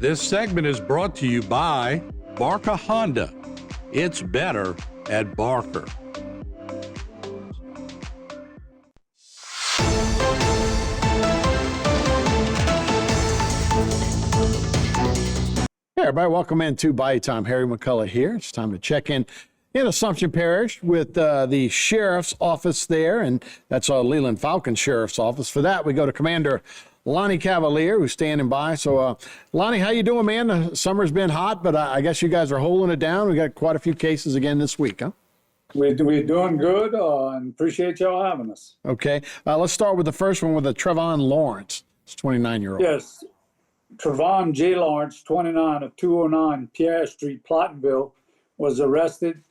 This segment is brought to you by Barker Honda. It's better at Barker. Hey everybody, welcome into Bayou Time. Harry McCullough here. It's time to check in Assumption Parish with the sheriff's office there, and that's Leland Falcon Sheriff's Office. For that, we go to Commander Lonnie Cavalier, who's standing by. So, Lonnie, how you doing, man? The summer's been hot, but I guess you guys are holding it down. We got quite a few cases again this week, huh? We're doing good, and appreciate y'all having us. Okay, let's start with the first one with the Trevon Lawrence. It's 29-year-old. Yes, Trevon J. Lawrence, 29 of 209 Pierre Street, Plottenville, was arrested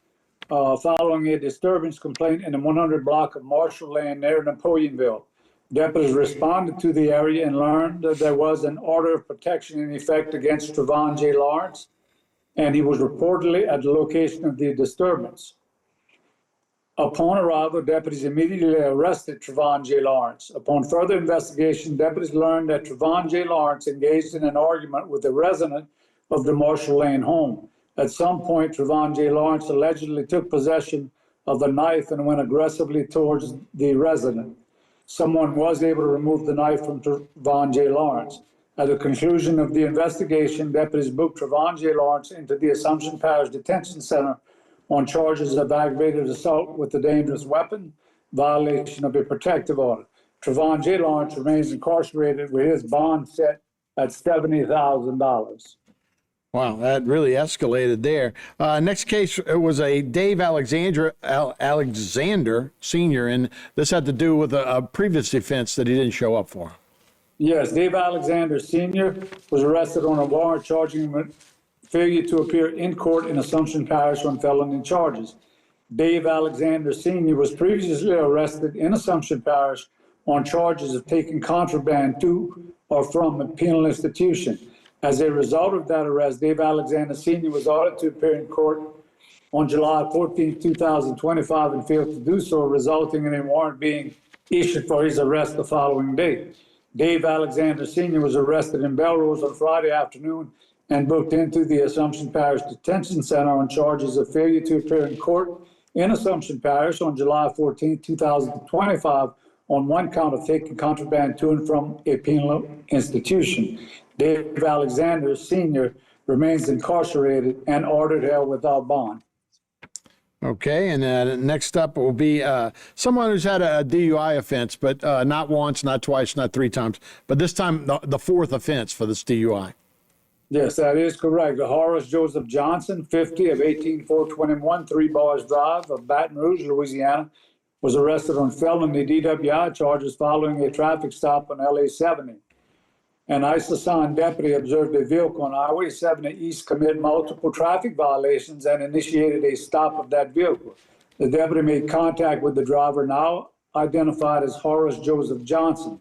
following a disturbance complaint in the 100 block of Marshall Lane near Napoleonville. Deputies responded to the area and learned that there was an order of protection in effect against Trevon J. Lawrence, and he was reportedly at the location of the disturbance. Upon arrival, deputies immediately arrested Trevon J. Lawrence. Upon further investigation, deputies learned that Trevon J. Lawrence engaged in an argument with a resident of the Marshall Lane home. At some point, Trevon J. Lawrence allegedly took possession of the knife and went aggressively towards the resident. Someone was able to remove the knife from Trevon J. Lawrence. At the conclusion of the investigation, deputies booked Trevon J. Lawrence into the Assumption Parish Detention Center on charges of aggravated assault with a dangerous weapon, violation of a protective order. Trevon J. Lawrence remains incarcerated with his bond set at $70,000. Wow, that really escalated there. Next case was a Dave Alexander Sr., and this had to do with a previous offense that he didn't show up for. Yes, Dave Alexander Sr. was arrested on a warrant charging him with failure to appear in court in Assumption Parish on felony charges. Dave Alexander Sr. was previously arrested in Assumption Parish on charges of taking contraband to or from a penal institution. As a result of that arrest, Dave Alexander Sr. was ordered to appear in court on July 14, 2025, and failed to do so, resulting in a warrant being issued for his arrest the following day. Dave Alexander Sr. was arrested in Belrose on Friday afternoon and booked into the Assumption Parish Detention Center on charges of failure to appear in court in Assumption Parish on July 14, 2025, on one count of taking contraband to and from a penal institution. Dave Alexander Sr. remains incarcerated and ordered held without bond. Okay, and next up will be someone who's had a DUI offense, but not once, not twice, not three times, but this time the fourth offense for this DUI. Yes, that is correct. Horace Joseph Johnson, 50 of 18421 Three Bars Drive of Baton Rouge, Louisiana, was arrested on felony DWI charges following a traffic stop on LA 70. An ICE-assigned deputy observed a vehicle on Highway 70 East commit multiple traffic violations and initiated a stop of that vehicle. The deputy made contact with the driver, now identified as Horace Joseph Johnson.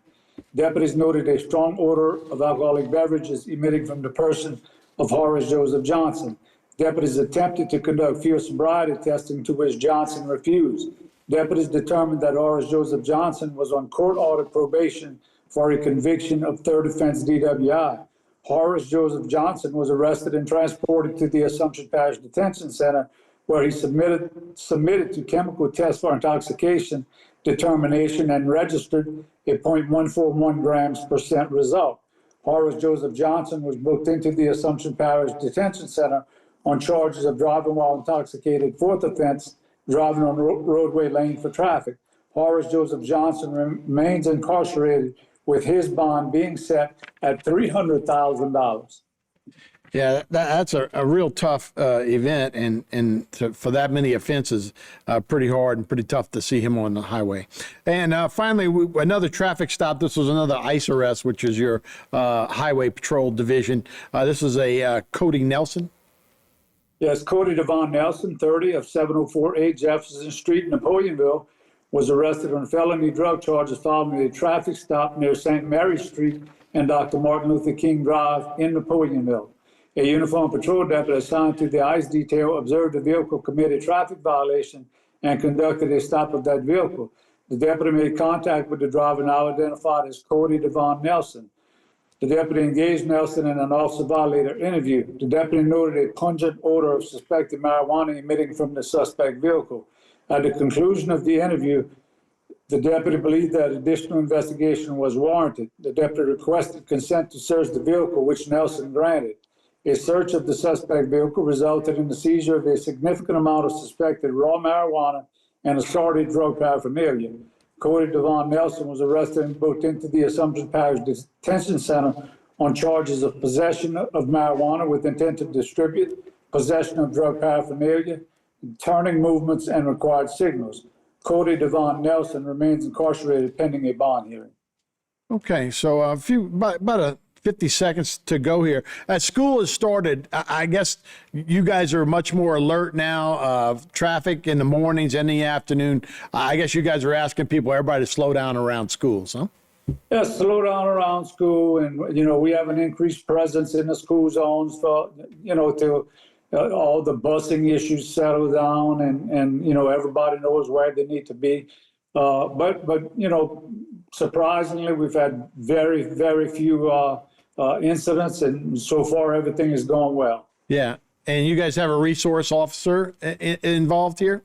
Deputies noted a strong odor of alcoholic beverages emitting from the person of Horace Joseph Johnson. Deputies attempted to conduct field sobriety testing, to which Johnson refused. Deputies determined that Horace Joseph Johnson was on court-ordered probation for a conviction of third offense DWI. Horace Joseph Johnson was arrested and transported to the Assumption Parish Detention Center, where he submitted to chemical tests for intoxication determination and registered a 0.141 grams percent result. Horace Joseph Johnson was booked into the Assumption Parish Detention Center on charges of driving while intoxicated, fourth offense, driving on roadway lane for traffic. Horace Joseph Johnson remains incarcerated with his bond being set at $300,000. Yeah, that's a real tough event, and for that many offenses, pretty hard and pretty tough to see him on the highway. And finally, another traffic stop. This was another ICE arrest, which is your Highway Patrol Division. This is a Cody Nelson. Yes, Cody Devon Nelson, 30 of 7048 Jefferson Street, Napoleonville, was arrested on felony drug charges following a traffic stop near St. Mary Street and Dr. Martin Luther King Drive in Napoleonville. A uniformed patrol deputy assigned to the ICE detail observed the vehicle commit a traffic violation and conducted a stop of that vehicle. The deputy made contact with the driver, now identified as Cody Devon Nelson. The deputy engaged Nelson in an officer violator interview. The deputy noted a pungent odor of suspected marijuana emitting from the suspect vehicle. At the conclusion of the interview, the deputy believed that additional investigation was warranted. The deputy requested consent to search the vehicle, which Nelson granted. A search of the suspect vehicle resulted in the seizure of a significant amount of suspected raw marijuana and assorted drug paraphernalia. Cody Devon Nelson was arrested and booked into the Assumption Parish Detention Center on charges of possession of marijuana with intent to distribute, possession of drug paraphernalia, turning movements, and required signals. Cody Devon Nelson remains incarcerated pending a bond hearing. Okay, so about 50 seconds to go here. As school has started, I guess you guys are much more alert now. Traffic in the mornings and the afternoon. I guess you guys are asking everybody to slow down around schools, huh? Yeah, slow down around school, and we have an increased presence in the school zones for till all the busing issues settle down, and everybody knows where they need to be. But surprisingly, we've had very, very few incidents, and so far everything is going well. Yeah, and you guys have a resource officer involved here?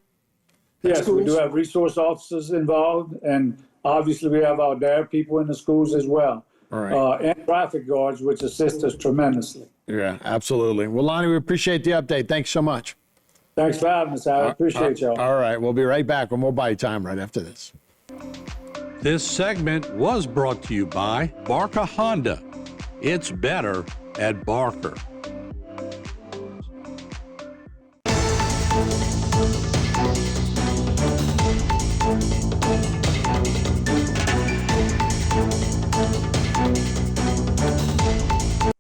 Yes, we do have resource officers involved, and obviously we have our DARE people in the schools as well. All right. And traffic guards, which assist us tremendously. Yeah, absolutely. Well, Lonnie, we appreciate the update. Thanks so much. Thanks for having us, I appreciate y'all. All right, we'll be right back with more Bayou Time right after this. This segment was brought to you by Barker Honda. It's better at Barker.